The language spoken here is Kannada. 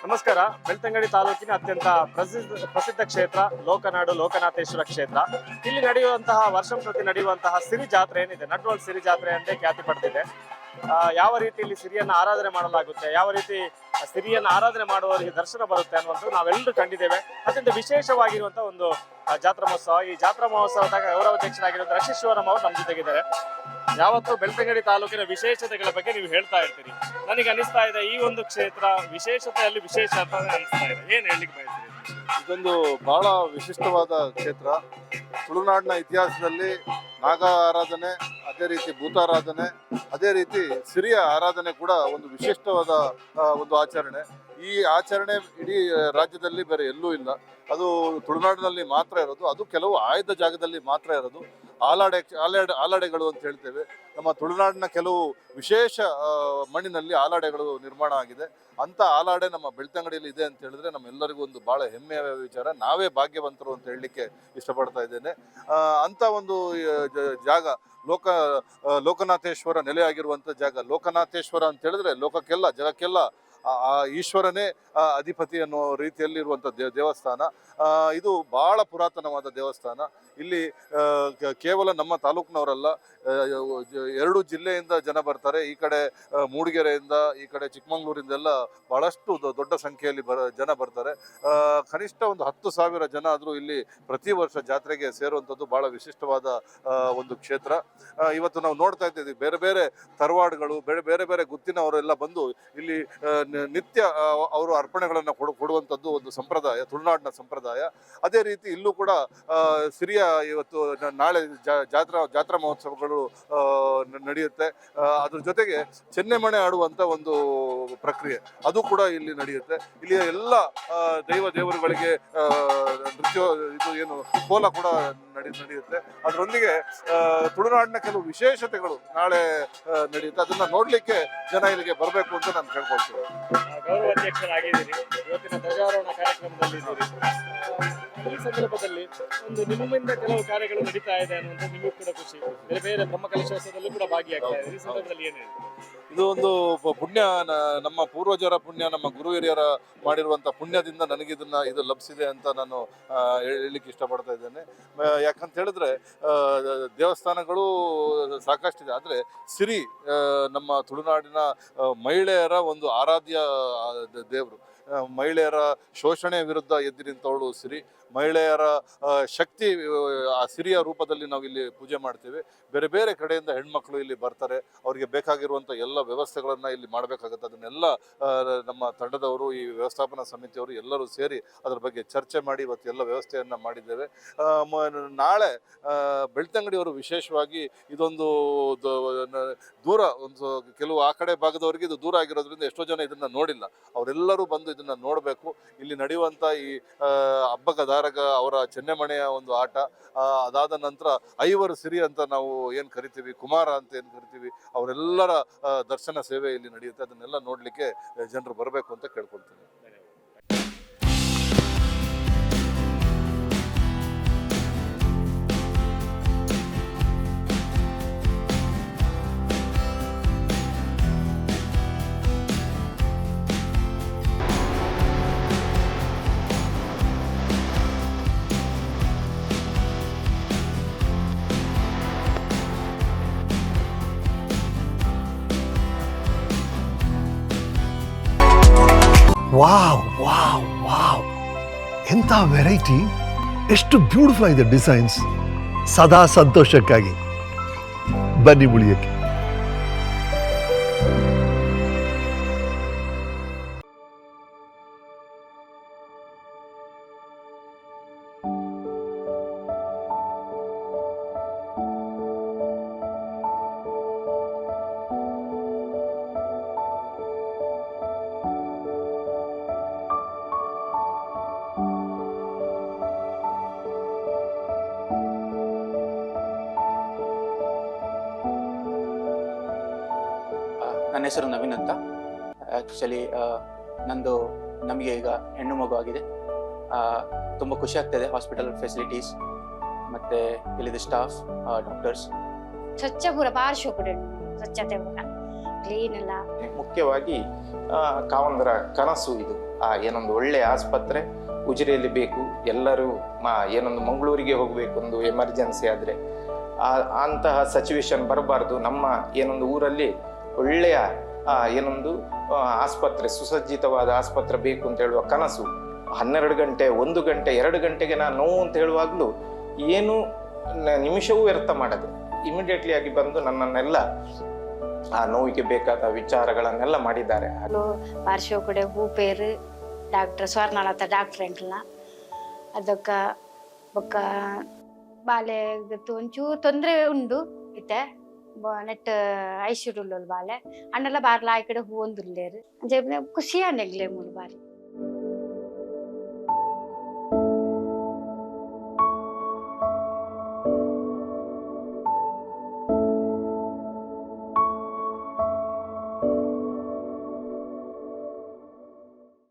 ನಮಸ್ಕಾರ. ಬೆಳ್ತಂಗಡಿ ತಾಲೂಕಿನ ಅತ್ಯಂತ ಪ್ರಸಿದ್ಧ ಕ್ಷೇತ್ರ ಲೋಕನಾಡು ಲೋಕನಾಥೇಶ್ವರ ಕ್ಷೇತ್ರ. ಇಲ್ಲಿ ನಡೆಯುವಂತಹ ವರ್ಷಂಪ್ರತಿ ನಡೆಯುವಂತಹ ಸಿರಿ ಜಾತ್ರೆ ಏನಿದೆ, ನಟ್ವಲ್ ಸಿರಿ ಜಾತ್ರೆ ಅಂತ ಖ್ಯಾತಿ ಪಡೆದಿದೆ. ಯಾವ ರೀತಿ ಇಲ್ಲಿ ಸಿರಿಯನ್ನು ಆರಾಧನೆ ಮಾಡಲಾಗುತ್ತೆ, ಯಾವ ರೀತಿ ಸಿರಿಯನ್ನು ಆರಾಧನೆ ಮಾಡುವವರಿಗೆ ದರ್ಶನ ಬರುತ್ತೆ ಅನ್ನುವಂಥದ್ದು ನಾವೆಲ್ಲರೂ ಕಂಡಿದ್ದೇವೆ. ಅತ್ಯಂತ ವಿಶೇಷವಾಗಿರುವಂತಹ ಒಂದು ಜಾತ್ರಾ ಮಹೋತ್ಸವ. ಈ ಜಾತ್ರಾ ಮಹೋತ್ಸವದ ಗೌರವಾಧ್ಯಕ್ಷರಾಗಿರುವಂತಹ ರಕ್ಷೇಶ್ವರಂ ಅವರು ನಮ್ಮ ಜೊತೆಗಿದ್ದಾರೆ. ಯಾವತ್ತೂ ಬೆಳ್ತಂಗಡಿ ತಾಲೂಕಿನ ವಿಶೇಷತೆಗಳ ಬಗ್ಗೆ ನೀವು ಹೇಳ್ತಾ ಇರ್ತೀರಿ. ನನಗೆ ಅನಿಸ್ತಾ ಇದೆ ಈ ಒಂದು ಕ್ಷೇತ್ರ ವಿಶೇಷತೆಯಲ್ಲಿ ವಿಶೇಷ ಅಂತ ಅನಿಸ್ತಾ ಇದೆ. ಏನ್ ಹೇಳಲಿಕ್ಕೆ ಬಯಸ್ತೀರಿ? ಇದೊಂದು ಬಹಳ ವಿಶಿಷ್ಟವಾದ ಕ್ಷೇತ್ರ. ತುಳುನಾಡಿನ ಇತಿಹಾಸದಲ್ಲಿ ನಾಗ ಆರಾಧನೆ, ಅದೇ ರೀತಿ ಭೂತಾರಾಧನೆ, ಅದೇ ರೀತಿ ಸಿರಿಯ ಆರಾಧನೆ ಕೂಡ ಒಂದು ವಿಶಿಷ್ಟವಾದ ಒಂದು ಆಚರಣೆ. ಈ ಆಚರಣೆ ಇಡೀ ರಾಜ್ಯದಲ್ಲಿ ಬೇರೆ ಎಲ್ಲೂ ಇಲ್ಲ. ಅದು ತುಳುನಾಡಿನಲ್ಲಿ ಮಾತ್ರ ಇರೋದು. ಅದು ಕೆಲವು ಆಯ್ದ ಜಾಗದಲ್ಲಿ ಮಾತ್ರ ಇರೋದು. ಆಲಾಡೆಗಳು ಅಂತ ಹೇಳ್ತೇವೆ. ನಮ್ಮ ತುಳುನಾಡಿನ ಕೆಲವು ವಿಶೇಷ ಮಣ್ಣಿನಲ್ಲಿ ಆಲಾಡೆಗಳು ನಿರ್ಮಾಣ ಆಗಿದೆ. ಅಂಥ ಆಲಾಡೆ ನಮ್ಮ ಬೆಳ್ತಂಗಡಿಯಲ್ಲಿ ಇದೆ ಅಂತ ಹೇಳಿದ್ರೆ ನಮ್ಮೆಲ್ಲರಿಗೂ ಒಂದು ಬಹಳ ಹೆಮ್ಮೆಯ ವಿಚಾರ. ನಾವೇ ಭಾಗ್ಯವಂತರು ಅಂತ ಹೇಳಲಿಕ್ಕೆ ಇಷ್ಟಪಡ್ತಾ ಇದ್ದೇನೆ. ಅಂಥ ಒಂದು ಜಾಗ ಲೋಕನಾಥೇಶ್ವರ ನೆಲೆಯಾಗಿರುವಂಥ ಜಾಗ. ಲೋಕನಾಥೇಶ್ವರ ಅಂತ ಹೇಳಿದ್ರೆ ಲೋಕಕ್ಕೆಲ್ಲ ಜಗಕ್ಕೆಲ್ಲ ಆ ಈಶ್ವರನೇ ಅಧಿಪತಿ ಅನ್ನೋ ರೀತಿಯಲ್ಲಿ ಇರುವಂಥ ದೇವಸ್ಥಾನ. ಇದು ಬಹಳ ಪುರಾತನವಾದ ದೇವಸ್ಥಾನ. ಇಲ್ಲಿ ಕೇವಲ ನಮ್ಮ ತಾಲೂಕಿನವರಲ್ಲ, 2 ಜಿಲ್ಲೆಯಿಂದ ಜನ ಬರ್ತಾರೆ. ಈ ಕಡೆ ಮೂಡಿಗೆರೆಯಿಂದ, ಈ ಕಡೆ ಚಿಕ್ಕಮಂಗ್ಳೂರಿಂದೆಲ್ಲ ಬಹಳಷ್ಟು ದೊಡ್ಡ ಸಂಖ್ಯೆಯಲ್ಲಿ ಜನ ಬರ್ತಾರೆ. ಕನಿಷ್ಠ ಒಂದು 10,000 ಜನ ಆದರೂ ಇಲ್ಲಿ ಪ್ರತಿ ವರ್ಷ ಜಾತ್ರೆಗೆ ಸೇರುವಂಥದ್ದು ಬಹಳ ವಿಶಿಷ್ಟವಾದ ಒಂದು ಕ್ಷೇತ್ರ. ಇವತ್ತು ನಾವು ನೋಡ್ತಾ ಇದ್ದೀವಿ, ಬೇರೆ ಬೇರೆ ತರವಾಡುಗಳು, ಬೇರೆ ಬೇರೆ ಗುತ್ತಿನವರೆಲ್ಲ ಬಂದು ಇಲ್ಲಿ ನಿತ್ಯ ಅವರು ಅರ್ಪಣೆಗಳನ್ನು ಕೊಡುವಂಥದ್ದು ಒಂದು ಸಂಪ್ರದಾಯ, ತುಳುನಾಡಿನ ಸಂಪ್ರದಾಯ. ಅದೇ ರೀತಿ ಇಲ್ಲೂ ಕೂಡ ಸಿರಿಯ ಇವತ್ತು ನಾಳೆ ಜಾತ್ರಾ ಮಹೋತ್ಸವಗಳು ನಡೆಯುತ್ತೆ. ಅದ್ರ ಜೊತೆಗೆ ಚೆನ್ನೆಮಣೆ ಆಡುವಂಥ ಒಂದು ಪ್ರಕ್ರಿಯೆ ಅದು ಕೂಡ ಇಲ್ಲಿ ನಡೆಯುತ್ತೆ. ಇಲ್ಲಿ ಎಲ್ಲ ದೇವರುಗಳಿಗೆ ನೃತ್ಯ ಇದು ಏನು ಕೋಲ ಕೂಡ ನಡೆಯುತ್ತೆ. ಅದರೊಂದಿಗೆ ತುಳುನಾಡಿನ ಕೆಲವು ವಿಶೇಷತೆಗಳು ನಾಳೆ ನಡೆಯುತ್ತೆ. ಅದನ್ನ ನೋಡ್ಲಿಕ್ಕೆ ಜನ ಇಲ್ಲಿಗೆ ಬರಬೇಕು ಅಂತ ನಾನು ಕೇಳ್ಕೊಳ್ತೀನಿ. ಗೌರವಾಧ್ಯಕ್ಷರಾಗಿದ್ದೀರಿ, ಇವತ್ತಿನ ಧ್ವಜಾರೋಹಣ ಕಾರ್ಯಕ್ರಮದಲ್ಲಿ ಇದ್ದೀರಿ. ಈ ಸಂದರ್ಭದಲ್ಲಿ ಒಂದು ನಿಮ್ಮಿಂದ ಕೆಲವು ಕಾರ್ಯಗಳು ನಡೀತಾ ಇದೆ ಅನ್ನುವಂಥ ನಿಮಗೂ ಕೂಡ ಖುಷಿ. ಬೇರೆ ಬೇರೆ ಬ್ರಹ್ಮಕಲಶೋತ್ಸವದಲ್ಲೂ ಕೂಡ ಭಾಗಿಯಾಗ್ತಾ ಇದೆ. ಈ ಸಂದರ್ಭದಲ್ಲಿ ಏನು ಹೇಳಿ? ಇದು ಒಂದು ಪುಣ್ಯ, ನಮ್ಮ ಪೂರ್ವಜರ ಪುಣ್ಯ, ನಮ್ಮ ಗುರು ಹಿರಿಯರ ಮಾಡಿರುವಂಥ ಪುಣ್ಯದಿಂದ ಇದು ಲಭಿಸಿದೆ ಅಂತ ನಾನು ಹೇಳಲಿಕ್ಕೆ ಇಷ್ಟಪಡ್ತಾ ಇದ್ದೇನೆ. ಯಾಕಂತ ಹೇಳಿದ್ರೆ ದೇವಸ್ಥಾನಗಳು ಸಾಕಷ್ಟಿದೆ, ಆದರೆ ಸಿರಿ ನಮ್ಮ ತುಳುನಾಡಿನ ಮಹಿಳೆಯರ ಒಂದು ಆರಾಧ್ಯ ದೇವರು. ಮಹಿಳೆಯರ ಶೋಷಣೆ ವಿರುದ್ಧ ಎದ್ದು ನಿಂತವಳು ಸಿರಿ. ಮಹಿಳೆಯರ ಶಕ್ತಿ ಆ ಸಿರಿಯ ರೂಪದಲ್ಲಿ ನಾವು ಇಲ್ಲಿ ಪೂಜೆ ಮಾಡ್ತೇವೆ. ಬೇರೆ ಬೇರೆ ಕಡೆಯಿಂದ ಹೆಣ್ಮಕ್ಳು ಇಲ್ಲಿ ಬರ್ತಾರೆ. ಅವರಿಗೆ ಬೇಕಾಗಿರುವಂಥ ಎಲ್ಲ ವ್ಯವಸ್ಥೆಗಳನ್ನು ಇಲ್ಲಿ ಮಾಡಬೇಕಾಗುತ್ತೆ. ಅದನ್ನೆಲ್ಲ ನಮ್ಮ ತಂಡದವರು, ಈ ವ್ಯವಸ್ಥಾಪನಾ ಸಮಿತಿಯವರು ಎಲ್ಲರೂ ಸೇರಿ ಅದರ ಬಗ್ಗೆ ಚರ್ಚೆ ಮಾಡಿ ಇವತ್ತು ಎಲ್ಲ ವ್ಯವಸ್ಥೆಯನ್ನು ಮಾಡಿದ್ದೇವೆ. ನಾಳೆ ಬೆಳ್ತಂಗಡಿಯವರು ವಿಶೇಷವಾಗಿ ಇದೊಂದು ದೂರ, ಒಂದು ಕೆಲವು ಆ ಕಡೆ ಭಾಗದವರಿಗೆ ಇದು ದೂರ ಆಗಿರೋದ್ರಿಂದ ಎಷ್ಟೋ ಜನ ಇದನ್ನು ನೋಡಿಲ್ಲ. ಅವರೆಲ್ಲರೂ ಬಂದು ಇದನ್ನು ನೋಡಬೇಕು. ಇಲ್ಲಿ ನಡೆಯುವಂಥ ಈ ಹಬ್ಬಗ ದಾರಗ ಅವರ ಚೆನ್ನೆಮಣೆಯ ಒಂದು ಆಟ, ಅದಾದ ನಂತರ ಐವರು ಸಿರಿ ಅಂತ ನಾವು ಏನು ಕರಿತೀವಿ, ಕುಮಾರ ಅಂತ ಏನು ಕರಿತೀವಿ, ಅವರೆಲ್ಲರ ದರ್ಶನ ಸೇವೆ ಇಲ್ಲಿ ನಡೆಯುತ್ತೆ. ಅದನ್ನೆಲ್ಲ ನೋಡಲಿಕ್ಕೆ ಜನರು ಬರಬೇಕು ಅಂತ ಕೇಳ್ಕೊಳ್ತೀನಿ. ವಾವ್ ವಾವ್ ವಾವ್, ಎಂಥ ವೆರೈಟಿ! ಎಷ್ಟು ಬ್ಯೂಟಿಫುಲ್ ಆಗಿದೆ ಡಿಸೈನ್ಸ್. ಸದಾ ಸಂತೋಷಕ್ಕಾಗಿ ಬನ್ನಿ ಉಳಿಯಕ್ಕೆ. ನನ್ನ ಹೆಸರು ನವೀನ್ ಅಂತ. ಆ್ಯಕ್ಚುಲಿ ನಮಗೆ ಈಗ ಹೆಣ್ಣು ಮಗು ಆಗಿದೆ. ತುಂಬ ಖುಷಿ ಆಗ್ತಾಯಿದೆ. ಹಾಸ್ಪಿಟಲ್ ಫೆಸಿಲಿಟೀಸ್ ಮತ್ತು ಇಲ್ಲಿದ್ದ ಸ್ಟಾಫ್, ಡಾಕ್ಟರ್ಸ್ ಸ್ವಚ್ಛ ಪೂರ ಬಾರಿ ಶೋಕುಡು ಸ್ವಚ್ಛತೆ ಪೂರ ಕ್ಲೀನ್ ಎಲ್ಲ. ಮುಖ್ಯವಾಗಿ ಕಾವಂದರ ಕನಸು ಇದು. ಏನೊಂದು ಒಳ್ಳೆ ಆಸ್ಪತ್ರೆ ಉಜಿರೆಯಲ್ಲಿ ಬೇಕು. ಎಲ್ಲರೂ ಏನೊಂದು ಮಂಗಳೂರಿಗೆ ಹೋಗಬೇಕು ಒಂದು ಎಮರ್ಜೆನ್ಸಿ ಆದರೆ ಅಂತಹ ಸಿಚುವೇಶನ್ ಬರಬಾರ್ದು. ನಮ್ಮ ಏನೊಂದು ಊರಲ್ಲಿ ಒಳ್ಳೆಯ ಏನೊಂದು ಆಸ್ಪತ್ರೆ, ಸುಸಜ್ಜಿತವಾದ ಆಸ್ಪತ್ರೆ ಬೇಕು ಅಂತ ಹೇಳುವ ಕನಸು 12 ಗಂಟೆ 1 ಗಂಟೆ 2 ಗಂಟೆಗೆ ನಾನು ನೋವು ಅಂತ ಹೇಳುವಾಗಲೂ ಏನು ನಿಮಿಷವೂ ವ್ಯರ್ಥ ಮಾಡದೆ ಇಮಿಡಿಯೇಟ್ಲಿ ಆಗಿ ಬಂದು ನನ್ನನ್ನೆಲ್ಲ ಆ ನೋವಿಗೆ ಬೇಕಾದ ವಿಚಾರಗಳನ್ನೆಲ್ಲ ಮಾಡಿದ್ದಾರೆ. ಪಾರ್ಶ್ವಕಡೆ ಭೂಪೇರು ಡಾಕ್ಟರ್ ಸ್ವರ್ಣಲತಾ ಡಾಕ್ಟರ್ ಎಂಕ್ಲ ಅದಕ್ಕ ಬೊಕ್ಕ ಬಾಲೆ ಒಂಚೂರು ತೊಂದರೆ ಉಂಡು ಇತ್ತೆ ನೆಟ್ ಐಶ್ವರ್ಯ ಬಾಲೆ ಅಣ್ಣೆಲ್ಲ ಬಾರ್ಲ ಆ ಕಡೆ ಹೂ ಒಂದುಲ್ಲೇರು ಖುಷಿ ಅನ್ನೆಗ್ಲೇ ಮೂರು ಬಾರಿ